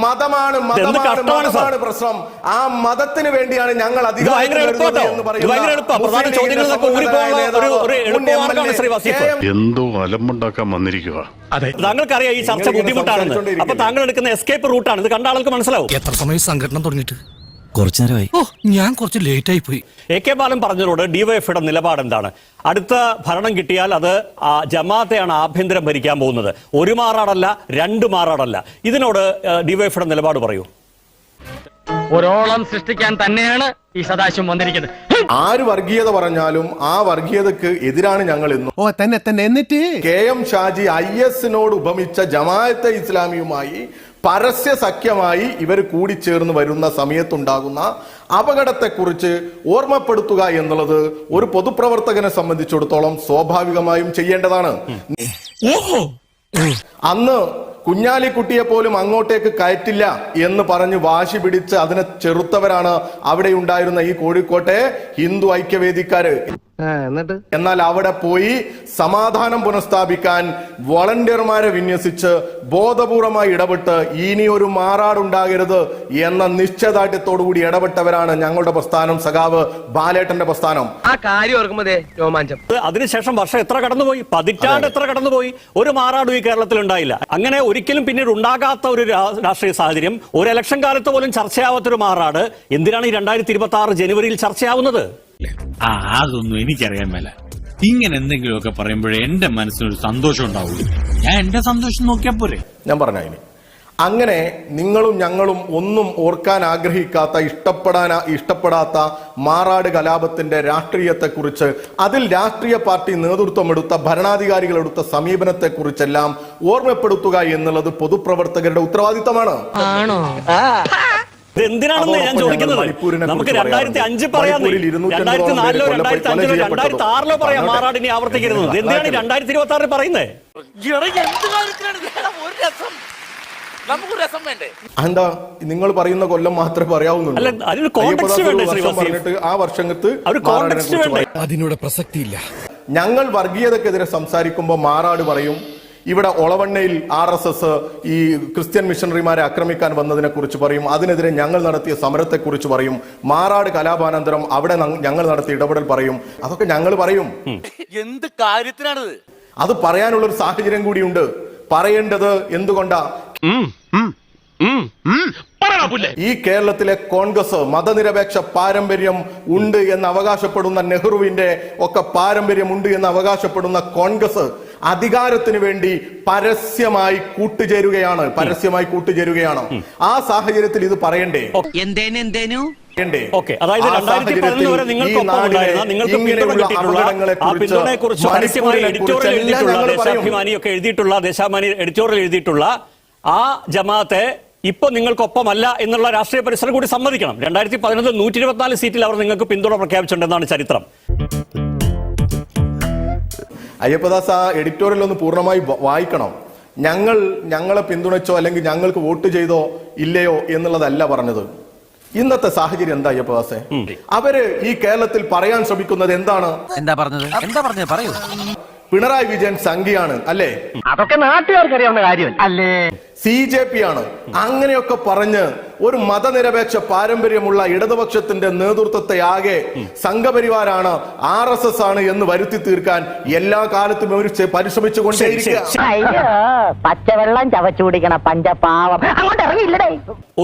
മതമാണ് പ്രശ്നം. ആ മതത്തിന് വേണ്ടിയാണ് ഞങ്ങൾ എന്തോ അലമ്പുണ്ടാക്കാൻ വന്നിരിക്കുക. താങ്കൾക്കറിയാം ഈ ചർച്ച ബുദ്ധിമുട്ടാണെന്ന്. അപ്പൊ താങ്കൾ എടുക്കുന്ന എസ്കേപ്പ് റൂട്ടാണ്. ഇത് കണ്ട ആൾക്ക് മനസ്സിലാവും. എത്ര സമയം സംഘടന തുടങ്ങിയിട്ട്? കുറച്ചു നേരമായി. ഞാൻ കുറച്ച് ലേറ്റ് ആയി പോയി. AK ബാലൻ പറഞ്ഞതോട് ഡിവൈഎഫ്ഐയുടെ നിലപാട് എന്താണ്? അടുത്ത ഭരണം കിട്ടിയാൽ അത് ജമാഅത്തെയാണ് ആഭ്യന്തരം ഭരിക്കാൻ പോകുന്നത്. ഒരു മാറാടല്ല, 2 മാറാടല്ല. ഇതിനോട് ഡിവൈഎഫ്ഐയുടെ നിലപാട് പറയൂ. ഒരോളം സൃഷ്ടിക്കാൻ തന്നെയാണ് ഈ സദാശിവം വന്നിരിക്കുന്നത്. ആര് വർഗീയത പറഞ്ഞാലും ആ വർഗീയതക്ക് എതിരാണ് ഞങ്ങൾ എന്നും. എന്നിട്ട് KM ഷാജി IS-നോട് ഉപമിച്ച ജമാഅത്തെ ഇസ്ലാമിയുമായി പരസ്യ സഖ്യമായി ഇവർ കൂടിച്ചേർന്ന് വരുന്ന സമയത്തുണ്ടാകുന്ന അപകടത്തെക്കുറിച്ച് ഓർമ്മപ്പെടുത്തുക എന്നുള്ളത് ഒരു പൊതുപ്രവർത്തകനെ സംബന്ധിച്ചിടത്തോളം സ്വാഭാവികമായും ചെയ്യേണ്ടതാണ്. അന്ന് കുഞ്ഞാലിക്കുട്ടിയെ പോലും അങ്ങോട്ടേക്ക് കയറ്റില്ല എന്ന് പറഞ്ഞ് വാശി പിടിച്ച് അതിനെ ചെറുത്തവരാണ് അവിടെ ഉണ്ടായിരുന്ന ഈ കോഴിക്കോട്ടെ ഹിന്ദു ഐക്യവേദിക്കാര്. എന്നാൽ അവിടെ പോയി സമാധാനം പുനഃസ്ഥാപിക്കാൻ വളണ്ടിയർമാരെ വിന്യസിച്ച് ബോധപൂർവമായി ഇടപെട്ട് ഇനി ഒരു മാറാടുണ്ടാകരുത് എന്ന നിശ്ചയദാർഢ്യത്തോടുകൂടി ഇടപെട്ടവരാണ് ഞങ്ങളുടെ പ്രസ്ഥാനം, സഖാവ് ബാലേട്ടന്റെ പ്രസ്ഥാനം. ആ കാര്യം ഓർക്കുമ്പോഴേ രോമാഞ്ചം. അതിനുശേഷം വർഷം എത്ര കടന്നുപോയി, പതിറ്റാണ്ട് എത്ര കടന്നുപോയി, ഒരു മാറാടും ഈ കേരളത്തിൽ ഉണ്ടായില്ല. അങ്ങനെ ഒരിക്കലും പിന്നീട് ഉണ്ടാകാത്ത ഒരു രാഷ്ട്രീയ സാഹചര്യം, ഒരു ഇലക്ഷൻ കാലത്ത് പോലും ചർച്ചയാവാത്തൊരു മാറാട് എന്തിനാണ് ഈ 2026 ജനുവരിയിൽ ചർച്ചയാവുന്നത്? അതൊന്നും എനിക്കറിയാൻ മേല. ഇങ്ങനെ എന്തെങ്കിലുമൊക്കെ പറയുമ്പോഴേ എന്റെ മനസ്സിനൊരു സന്തോഷം ഉണ്ടാവുള്ളൂ. ഞാൻ എന്റെ സന്തോഷം നോക്കിയാ പോരെ. ഞാൻ പറഞ്ഞ അങ്ങനെ നിങ്ങളും ഞങ്ങളും ഒന്നും ഓർക്കാൻ ആഗ്രഹിക്കാത്ത, ഇഷ്ടപ്പെടാത്ത മാറാട് കലാപത്തിന്റെ രാഷ്ട്രീയത്തെക്കുറിച്ച്, അതിൽ രാഷ്ട്രീയ പാർട്ടി നേതൃത്വമെടുത്ത, ഭരണാധികാരികളെടുത്ത സമീപനത്തെക്കുറിച്ചെല്ലാം ഓർമ്മപ്പെടുത്തുക എന്നുള്ളത് പൊതുപ്രവർത്തകരുടെ ഉത്തരവാദിത്തമാണ്. എന്തിനാണെന്ന് ഞാൻ ചോദിക്കുന്നത്. നമുക്ക് 2005 പറയാം, 2004 2005 2006 പറയാം മാറാടിനെ ആവർത്തിക്കരുത്. എന്തിനാണ് 2026 പറയുന്നത്? എന്താ നിങ്ങൾ പറയുന്ന കൊല്ലം മാത്രമേ പറയാവുന്നുള്ളൂ. ആ വർഷത്ത് അതിനോട് പ്രസക്തിയില്ല. ഞങ്ങൾ വർഗീയതക്കെതിരെ സംസാരിക്കുമ്പോൾ മാറാട് പറയും. ഇവിടെ ഒളവണ്ണയിൽ RSS ഈ ക്രിസ്ത്യൻ മിഷണറിമാരെ ആക്രമിക്കാൻ വന്നതിനെ കുറിച്ച് പറയും. അതിനെതിരെ ഞങ്ങൾ നടത്തിയ സമരത്തെക്കുറിച്ച് പറയും. മാറാട് കലാപാനന്തരം അവിടെ ഞങ്ങൾ നടത്തിയ ഇടപെടൽ പറയും. അതൊക്കെ ഞങ്ങൾ പറയും. എന്ത് കാര്യത്തിനാണത്? അത് പറയാനുള്ളൊരു സാഹചര്യം കൂടിയുണ്ട്. പറയേണ്ടത് എന്തുകൊണ്ടാ? ഈ കേരളത്തിലെ കോൺഗ്രസ് മതനിരപേക്ഷ പാരമ്പര്യം ഉണ്ട് എന്ന് അവകാശപ്പെടുന്ന, നെഹ്റുവിന്റെ ഒക്കെ പാരമ്പര്യം ഉണ്ട് എന്ന് അവകാശപ്പെടുന്ന കോൺഗ്രസ് അധികാരത്തിന് വേണ്ടി പരസ്യമായി കൂട്ടുചേരുകയാണ്. ആ സാഹചര്യത്തിൽ ഇത് പറയണ്ടേ? അതായത് 2011 വരെ ദേശാഭിമാനി എഡിറ്റോറിയൽ എഴുതിയിട്ടുള്ള ആ ജമാഅത്തെ ഇപ്പൊ നിങ്ങൾക്കൊപ്പമല്ല എന്നുള്ള രാഷ്ട്രീയ പരിസരം കൂടി സമ്മതിക്കണം. 2011 124 സീറ്റിൽ അവർ നിങ്ങൾക്ക് പിന്തുണ പ്രഖ്യാപിച്ചിട്ടുണ്ടെന്നാണ് ചരിത്രം. അയ്യപ്പദാസ് ആ എഡിറ്റോറിയൽ ഒന്ന് പൂർണ്ണമായി വായിക്കണം. ഞങ്ങളെ പിന്തുണച്ചോ അല്ലെങ്കിൽ ഞങ്ങൾക്ക് വോട്ട് ചെയ്തോ ഇല്ലയോ എന്നുള്ളതല്ല പറഞ്ഞത്. ഇന്നത്തെ സാഹചര്യം എന്താ അയ്യപ്പദാസെ? അവര് ഈ കേരളത്തിൽ പറയാൻ ശ്രമിക്കുന്നത് എന്താണ്? എന്താ പറഞ്ഞത് പറയൂ. പിണറായി വിജയൻ സംഘിയാണ് അല്ലേ? അതൊക്കെ നാട്ടുകാർക്ക് അറിയാവുന്ന കാര്യം അല്ലേ? CJP ആണ്. അങ്ങനെയൊക്കെ പറഞ്ഞ് ഒരു മതനിരപേക്ഷ പാരമ്പര്യമുള്ള ഇടതുപക്ഷത്തിന്റെ നേതൃത്വത്തെ ആകെ സംഘപരിവാരാണ്, RSS ആണ് എന്ന് വരുത്തി തീർക്കാൻ എല്ലാ കാലത്തും അവർ പരിശ്രമിച്ചുകൊണ്ടേയിരിക്കുക. പച്ചവെള്ളം ചവച്ചു കുടിക്കണ പഞ്ചപാവം.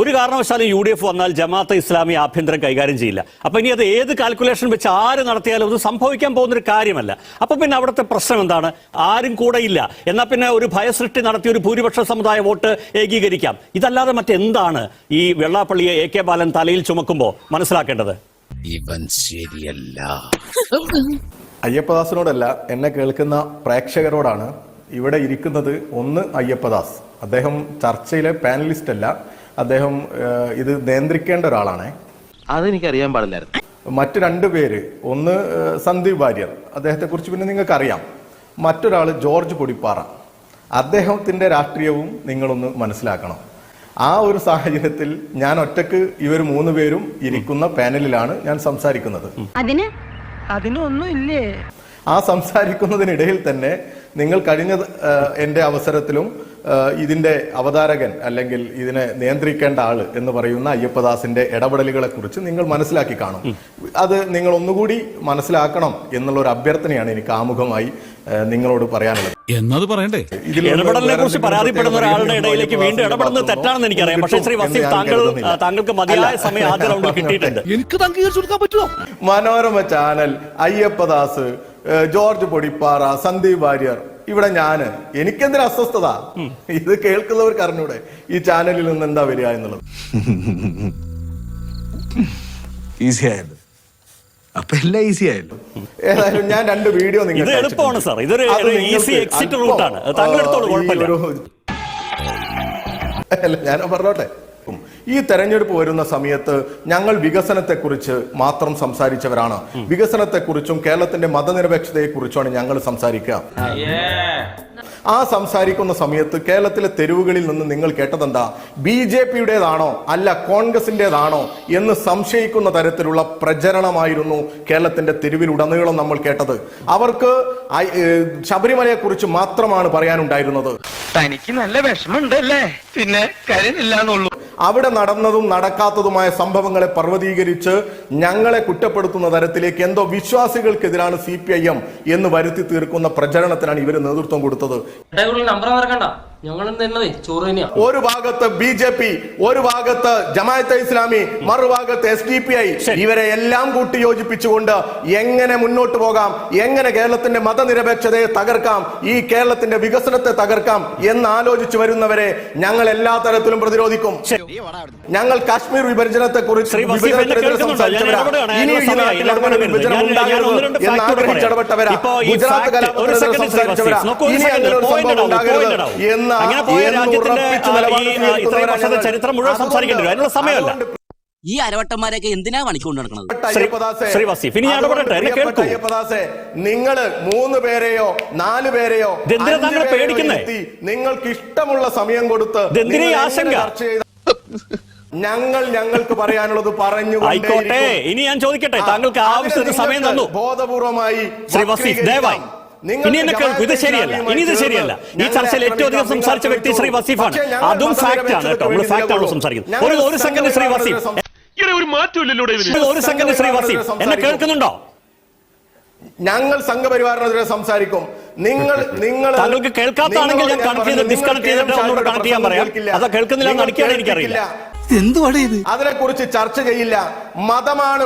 ഒരു കാരണവശാലും UDF വന്നാൽ ജമാഅത്തെ ഇസ്ലാമി ആഭ്യന്തരം കൈകാര്യം ചെയ്യില്ല. അപ്പൊ ഇനി അത് ഏത് കാൽക്കുലേഷൻ വെച്ച് ആര് നടത്തിയാലും അത് സംഭവിക്കാൻ പോകുന്നൊരു കാര്യമല്ല. അപ്പൊ പിന്നെ അവിടുത്തെ പ്രശ്നം എന്താണ്? ആരും കൂടെ ഇല്ല. എന്നാൽ പിന്നെ ഒരു ഭയസൃഷ്ടി നടത്തി ഒരു ഭൂരിപക്ഷ സമുദായ വോട്ട് ഏകീകരിക്കാം. ഇതല്ലാതെ മറ്റെന്താണ് ഈ വെള്ളാപ്പള്ളിയെ AK ബാലൻ തലയിൽ ചുമക്കുമ്പോ മനസ്സിലാക്കേണ്ടത്? ഇവൻ ശരിയല്ല. അയ്യപ്പദാസിനോടല്ല, എന്നെ കേൾക്കുന്ന പ്രേക്ഷകരോടാണ്. ഇവിടെ ഇരിക്കുന്നത് ഒന്ന് അയ്യപ്പദാസ്, അദ്ദേഹം ചർച്ചയിലെ പാനലിസ്റ്റ് അല്ല, അദ്ദേഹം ഇത് നിയന്ത്രിക്കേണ്ട ഒരാളാണ്. അതെനിക്കറിയാൻ പാടില്ലായിരുന്നു. മറ്റു 2 പേര്, ഒന്ന് സന്ദീപ് വാര്യർ, അദ്ദേഹത്തെ കുറിച്ച് പിന്നെ നിങ്ങൾക്ക് അറിയാം. മറ്റൊരാൾ ജോർജ് പൊടിപ്പാറ. അദ്ദേഹത്തിന്റെ രാഷ്ട്രീയവും നിങ്ങളൊന്ന് മനസ്സിലാക്കണം. ആ ഒരു സാഹചര്യത്തിൽ ഞാൻ ഒറ്റക്ക് ഇവർ 3 പേരും ഇരിക്കുന്ന പാനലിലാണ് ഞാൻ സംസാരിക്കുന്നത്. അതിനൊന്നും ഇല്ലേ? ആ സംസാരിക്കുന്നതിനിടയിൽ തന്നെ നിങ്ങൾ കഴിഞ്ഞ എന്റെ അവസരത്തിലും ഇതിന്റെ അവതാരകൻ അല്ലെങ്കിൽ ഇതിനെ നിയന്ത്രിക്കേണ്ട ആള് എന്ന് പറയുന്ന അയ്യപ്പദാസിന്റെ ഇടപെടലുകളെ കുറിച്ച് നിങ്ങൾ മനസ്സിലാക്കി കാണും. അത് നിങ്ങൾ ഒന്നുകൂടി മനസ്സിലാക്കണം എന്നുള്ള ഒരു അഭ്യർത്ഥനയാണ് എനിക്ക് ആമുഖമായി നിങ്ങളോട് പറയാനുള്ളത്. എന്നത് പറയണ്ടേ? ഇടപെടലിനെ കുറിച്ച് പരാതിപ്പെടുന്ന ഒരാളുടെ ഇടയിലേക്ക് വീണ്ടും ഇടപെടുന്നത് തെറ്റാണെന്ന് എനിക്കറിയാം. പക്ഷേ ശ്രീ വസീഫ്, താങ്കൾക്ക് മതിയായ സമയം ആദ്യ റൗണ്ടിൽ കിട്ടിയിട്ടുണ്ട്. എനിക്ക് അംഗീകരിച്ചു കൊടുക്കാൻ പറ്റുമോ? മനോരമ ചാനൽ, അയ്യപ്പദാസ്, ജോർജ് പൊടിപ്പാറ, സന്ദീപ് വാര്യർ, ഇവിടെ എനിക്കെന്തൊരു അസ്വസ്ഥത. ഇത് കേൾക്കുന്നവർക്ക് അറിഞ്ഞൂടെ ഈ ചാനലിൽ നിന്ന് എന്താ വരിക എന്നുള്ളത്. ഈസി ആയല്ലോ, അപ്പൊ എല്ലാം ഈസി ആയല്ലോ. ഏതായാലും ഞാൻ 2 വീഡിയോ ഇത് എളുപ്പമാണ് സാർ, ഇതൊരു ഈസി എക്സിറ്റ് റൂട്ടാണ്, താങ്കളെടുത്തോളൂ, കുഴപ്പമില്ല. ഞാൻ പറഞ്ഞോട്ടെ, ഈ തെരഞ്ഞെടുപ്പ് വരുന്ന സമയത്ത് ഞങ്ങൾ വികസനത്തെക്കുറിച്ച് മാത്രം സംസാരിച്ചവരാണ്. വികസനത്തെക്കുറിച്ചും കേരളത്തിന്റെ മതനിരപേക്ഷതയെക്കുറിച്ചുമാണ് ഞങ്ങൾ സംസാരിക്കുക. ആ സംസാരിക്കുന്ന സമയത്ത് കേരളത്തിലെ തെരുവുകളിൽ നിന്ന് നിങ്ങൾ കേട്ടതെന്താ? BJP-യുടേതാണോ അല്ല കോൺഗ്രസിന്റേതാണോ എന്ന് സംശയിക്കുന്ന തരത്തിലുള്ള പ്രചരണമായിരുന്നു കേരളത്തിന്റെ തെരുവിലുടനീളം നമ്മൾ കേട്ടത്. അവർക്ക് ശബരിമലയെ കുറിച്ച് മാത്രമാണ് പറയാനുണ്ടായിരുന്നത്. തനിക്ക് നല്ല വിഷമമുണ്ടല്ലേ, പിന്നെ കരുന്നില്ലാന്നുള്ളൂ. അവിടെ നടന്നതും നടക്കാത്തതുമായ സംഭവങ്ങളെ പർവ്വതീകരിച്ച് ഞങ്ങളെ കുറ്റപ്പെടുത്തുന്ന തരത്തിലേക്ക് എന്തോ വിശ്വാസികൾക്കെതിരാണ് CPIM എന്ന് വരുത്തി തീർക്കുന്ന പ്രചരണത്തിനാണ് ഇവർ നേതൃത്വം കൊടുത്തത്. ഒരു ഭാഗത്ത് BJP, ഒരു ഭാഗത്ത് ജമാഅത്തെ ഇസ്ലാമി, മറുഭാഗത്ത് SDPI, ഇവരെ എല്ലാം കൂട്ടി യോജിപ്പിച്ചുകൊണ്ട് എങ്ങനെ മുന്നോട്ട് പോകാം, എങ്ങനെ കേരളത്തിന്റെ മതനിരപേക്ഷതയെ തകർക്കാം, ഈ കേരളത്തിന്റെ വികസനത്തെ തകർക്കാം എന്ന് ആലോചിച്ചു വരുന്നവരെ ഞങ്ങൾ എല്ലാ തരത്തിലും പ്രതിരോധിക്കും. ഞങ്ങൾ കാശ്മീർ വിഭജനത്തെ കുറിച്ച് ഇടപെട്ടവരാ, ഗുജറാത്ത് കലാപത്തിൽ സംസാരിച്ചവരാ, ഇനി അങ്ങനെ ഒരു സംഭവം ഉണ്ടാകരുത് എന്ന ചരിത്രം മുഴുവൻ സംസാരിക്കേണ്ടി വരും, അതിനുള്ള സമയമല്ല. ഈ അരവട്ടന്മാരെയൊക്കെ എന്തിനാ പണിക്കൊണ്ട് നടക്കുന്നത്? നിങ്ങള് 3 പേരെയോ 4 പേരെയോ നിങ്ങൾക്ക് ഇഷ്ടമുള്ള സമയം കൊടുത്ത് ഞങ്ങൾക്ക് പറയാനുള്ളത് പറഞ്ഞു. ആയിക്കോട്ടെ, ഇനി ഞാൻ ചോദിക്കട്ടെ, താങ്കൾക്ക് ആവശ്യത്തിന് സമയം തന്നു ബോധപൂർവമായി. ശ്രീ വസീഫ്, ദയവായി ഇനി എന്നെ കേൾക്കൂ. ഇത് ശരിയല്ല, ഇനി ഇത് ശരിയല്ല. ഈ ചർച്ചയിൽ ഏറ്റവും അധികം സംസാരിച്ച വ്യക്തി ശ്രീ വസീഫാണ്. അതും ഫാക്ട് ആണ് കേട്ടോ, നമ്മൾ ഫാക്ട് ആണോ സംസാരിക്കുന്നത്. ഒരു സെക്കൻഡ് ശ്രീ വസീഫ്, ഒരു സെക്കൻഡ് ശ്രീ വസീഫ്, എന്നെ കേൾക്കുന്നുണ്ടോ? ഞങ്ങൾ സംഘപരിവാറിനെതിരെ സംസാരിക്കും. താങ്കൾക്ക് കേൾക്കാത്താണെങ്കിൽ ഞാൻ കണക്ട് ചെയ്ത് ഡിസ്കണക്ട് ചെയ്തിട്ട് ഒന്നുകൂടെ കണക്ട് ചെയ്യാൻ പറയാം. അത് കേൾക്കുന്നില്ല എന്ന് അടിക്കാൻ എനിക്കറിയില്ല. അതിനെ കുറിച്ച് ചർച്ച ചെയ്യില്ല. മതമാണ്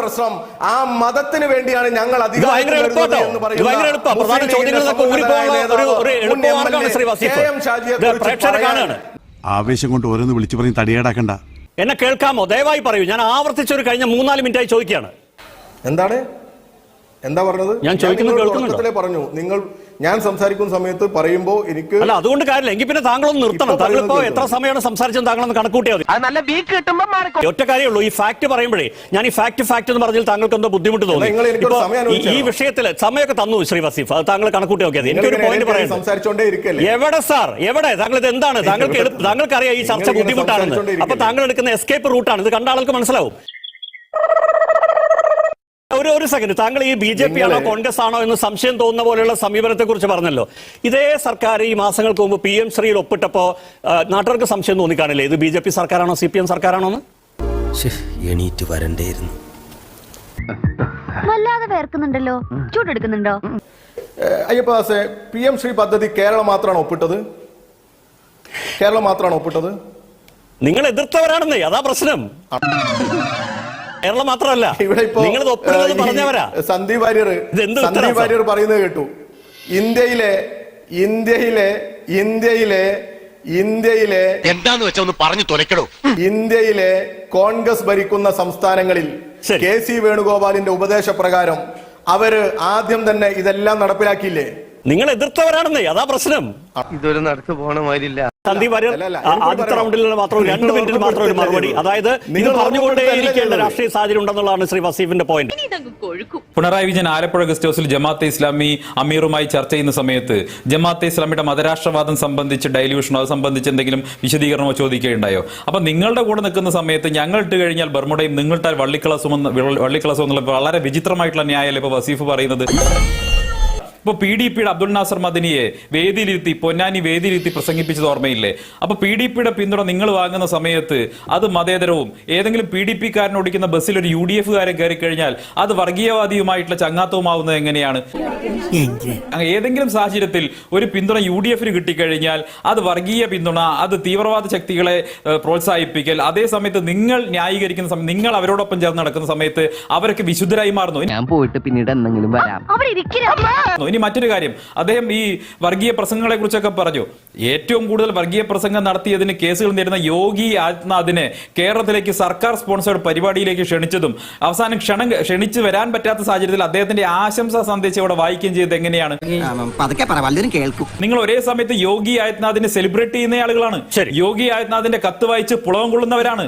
പ്രശ്നം. ആ മതത്തിന് വേണ്ടിയാണ് ഞങ്ങൾ ആവേശം കൊണ്ട് ഓരോന്ന് വിളിച്ചു പറഞ്ഞ് തടിയേടാക്കണ്ട. എന്നെ കേൾക്കാമോ? ദയവായി പറയൂ. ഞാൻ ആവർത്തിച്ചൊരു കഴിഞ്ഞ 3-4 മിനിറ്റായി ചോദിക്കുകയാണ്. എന്താ പറഞ്ഞത്? ഞാൻ ചോദിക്കുന്നത് കേൾക്കുന്നുണ്ടോ? പറഞ്ഞു നിങ്ങൾ. ഞാൻ സംസാരിക്കുന്ന സമയത്ത് പറയുമ്പോ എനിക്ക് അല്ല, അതുകൊണ്ട് കാര്യമില്ല. എങ്കിൽ പിന്നെ താങ്കളൊന്ന് നിർത്തണം. താങ്കളിപ്പോ എത്ര സമയമാണ് സംസാരിച്ചത് താങ്കളൊന്ന് കണക്കൂട്ടിയാൽ മതി. ഒറ്റ കാര്യമുള്ളൂ, ഈ ഫാക്ട് പറയുമ്പോഴേ ഞാൻ ഈ ഫാക്ട് എന്ന് പറഞ്ഞാൽ താങ്കൾക്ക് എന്തോ ബുദ്ധിമുട്ട് തോന്നി. ഈ വിഷയത്തിൽ സമയമൊക്കെ തന്നു ശ്രീ വസീഫ്, അത് താങ്കൾ കണക്കൂട്ടി നോക്കിയത്. എനിക്കൊരു പോയിന്റ് പറയാം. എവിടെ സാർ, എവിടെ? താങ്കൾ ഇത് എന്താണ്? താങ്കൾക്കറിയാം ഈ ചർച്ച ബുദ്ധിമുട്ടാണെന്ന്. അപ്പൊ താങ്കൾ എടുക്കുന്ന എസ്കേപ്പ് റൂട്ടാണ്. ഇത് കണ്ട ആൾക്ക് മനസ്സിലാവും. ഒരു സെക്കൻഡ്, താങ്കൾ ഈ BJP ആണോ കോൺഗ്രസ് ആണോ എന്ന് സംശയം തോന്നുന്ന പോലെയുള്ള സമീപനത്തെ കുറിച്ച് പറഞ്ഞല്ലോ. ഇതേ സർക്കാർ ഈ മാസങ്ങൾക്ക് മുമ്പ് PM ശ്രീയിൽ ഒപ്പിട്ടപ്പോ നാട്ടുകാർക്ക് സംശയം തോന്നിക്കാണില്ലേ ഇത് BJP സർക്കാരാണോ CPM സർക്കാരാണോ എന്ന്? എണീറ്റ് വരണ്ടേയിരുന്നു. വല്ലാതെ വേർക്കുന്നുണ്ടല്ലോ, ചൂടെടുക്കുന്നുണ്ടോ? അയ്യപ്പദാസെ, PM ശ്രീ പദ്ധതി കേരളം മാത്രമാണ് ഒപ്പിട്ടത്? നിങ്ങൾ എതിർത്തവരാണെന്നേ, അതാ പ്രശ്നം. കേരളം മാത്രമല്ല, നിങ്ങൾ പറഞ്ഞവരാ. സന്ദീപ് വാര്യർ പറയുന്നത് കേട്ടു. ഇന്ത്യയിലെ എന്താന്ന് വെച്ചാ ഒന്ന് പറഞ്ഞു തുലക്കടോ. ഇന്ത്യയിലെ കോൺഗ്രസ് ഭരിക്കുന്ന സംസ്ഥാനങ്ങളിൽ KC വേണുഗോപാലിന്റെ ഉപദേശപ്രകാരം അവര് ആദ്യം തന്നെ ഇതെല്ലാം നടപ്പിലാക്കിയില്ലേ? നിങ്ങൾ എതിർത്തവരാണെന്നേ, അതാ പ്രശ്നം. ഇതൊരു നടക്ക് പോണ മാതിരില്ല. സന്ദീപ് വാര്യർ ആദ്യത്തെ റൗണ്ടിൽ മാത്രം 2 മിനിറ്റിൽ മാത്രം ഒരു മറുപടി. അതായത് ഇത് പറഞ്ഞുകൊണ്ടേയിരിക്കേണ്ട രാഷ്ട്രീയ സാഹചര്യം ഉണ്ടെന്നുള്ളതാണ് ശ്രീ വസീഫിന്റെ പോയിന്റ്. പിണറായി വിജയൻ ആലപ്പുഴ ഗസ്റ്റ് ഹൌസിൽ ജമാഅത്തെ ഇസ്ലാമി അമീറുമായി ചർച്ച ചെയ്യുന്ന സമയത്ത് ജമാഅത്തെ ഇസ്ലാമിയുടെ മതരാഷ്ട്രവാദം സംബന്ധിച്ച് ഡൈല്യൂഷനോ അത് സംബന്ധിച്ച് എന്തെങ്കിലും വിശദീകരണമോ ചോദിക്കുകയുണ്ടായോ? അപ്പൊ നിങ്ങളുടെ കൂടെ നിൽക്കുന്ന സമയത്ത് ഞങ്ങൾ ഇട്ട് കഴിഞ്ഞാൽ ബർമുടയും നിങ്ങളിട്ടാൽ വള്ളിക്കളസും എന്നുള്ള വളരെ വിചിത്രമായിട്ടുള്ള ന്യായമല്ലേ ഇപ്പൊ വസീഫ് പറയുന്നത്? ഇപ്പൊ PDPയുടെ അബ്ദുൽ നാസർ മദനിയെ വേദിയിലിരുത്തി പൊന്നാനി വേദിയിലിരുത്തി പ്രസംഗിപ്പിച്ചത് ഓർമ്മയില്ലേ? അപ്പൊ PDPയുടെ പിന്തുണ നിങ്ങൾ വാങ്ങുന്ന സമയത്ത് അത് മതേതരവും ഏതെങ്കിലും PDPക്കാരൻ ഓടിക്കുന്ന ബസ്സിൽ ഒരു UDFകാരൻ കയറി കഴിഞ്ഞാൽ അത് വർഗീയവാദിയുമായിട്ടുള്ള ചങ്ങാത്തവുമാവുന്നത് എങ്ങനെയാണ്? ഏതെങ്കിലും സാഹചര്യത്തിൽ ഒരു പിന്തുണ UDFന് കിട്ടിക്കഴിഞ്ഞാൽ അത് വർഗീയ പിന്തുണ, അത് തീവ്രവാദ ശക്തികളെ പ്രോത്സാഹിപ്പിക്കൽ. അതേ സമയത്ത് നിങ്ങൾ ന്യായീകരിക്കുന്ന സമയത്ത്, നിങ്ങൾ അവരോടൊപ്പം ചേർന്ന് നടക്കുന്ന സമയത്ത് അവരൊക്കെ വിശുദ്ധരായി മാറുന്നു. ഞാൻ പോയിട്ട് പിന്നീട് എന്തെങ്കിലും വരാം. ഇനി മറ്റൊരു കാര്യം, അദ്ദേഹം ഈ വർഗീയ പ്രസംഗങ്ങളെ കുറിച്ചൊക്കെ പറഞ്ഞു. ഏറ്റവും കൂടുതൽ വർഗീയ പ്രസംഗം നടത്തിയതിന് കേസുകൾ നേരിടുന്ന യോഗി ആദിത്യനാഥിനെ കേരളത്തിലേക്ക് സർക്കാർ സ്പോൺസേഡ് പരിപാടിയിലേക്ക് ക്ഷണിച്ചതും അവസാനം ക്ഷണിച്ചു വരാൻ പറ്റാത്ത സാഹചര്യത്തിൽ അദ്ദേഹത്തിന്റെ ആശംസാ സന്ദേശം ഇവിടെ വായിക്കുകയും ചെയ്തത് എങ്ങനെയാണ്? നിങ്ങൾ ഒരേ സമയത്ത് യോഗി ആദിത്യനാഥിനെ സെലിബ്രേറ്റ് ചെയ്യുന്ന ആളുകളാണ്. യോഗി ആദിത്യനാഥിന്റെ കത്ത് വായിച്ച് പുളകം കൊള്ളുന്നവരാണ്.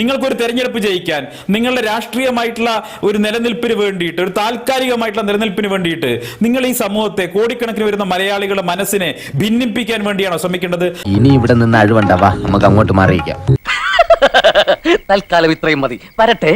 നിങ്ങൾക്കൊരു തെരഞ്ഞെടുപ്പ് ജയിക്കാൻ, നിങ്ങളുടെ രാഷ്ട്രീയമായിട്ടുള്ള ഒരു നിലനിൽപ്പിന് വേണ്ടിയിട്ട്, ഒരു താൽക്കാലികമായിട്ടുള്ള നിലനിൽപ്പിന് വേണ്ടിയിട്ട് നിങ്ങൾ ഈ സമൂഹത്തെ, കോടിക്കണക്കിന് വരുന്ന മലയാളികളുടെ മനസ്സിനെ ഭിന്നിപ്പിക്കാൻ വേണ്ടിയാണോ ശ്രമിക്കേണ്ടത്? ഇനി ഇവിടെ നിന്ന് അഴിവണ്ടാവാ, നമുക്ക് അങ്ങോട്ട് മാറിയിക്കാം. തൽക്കാലം ഇത്രയും മതി. വരട്ടെ.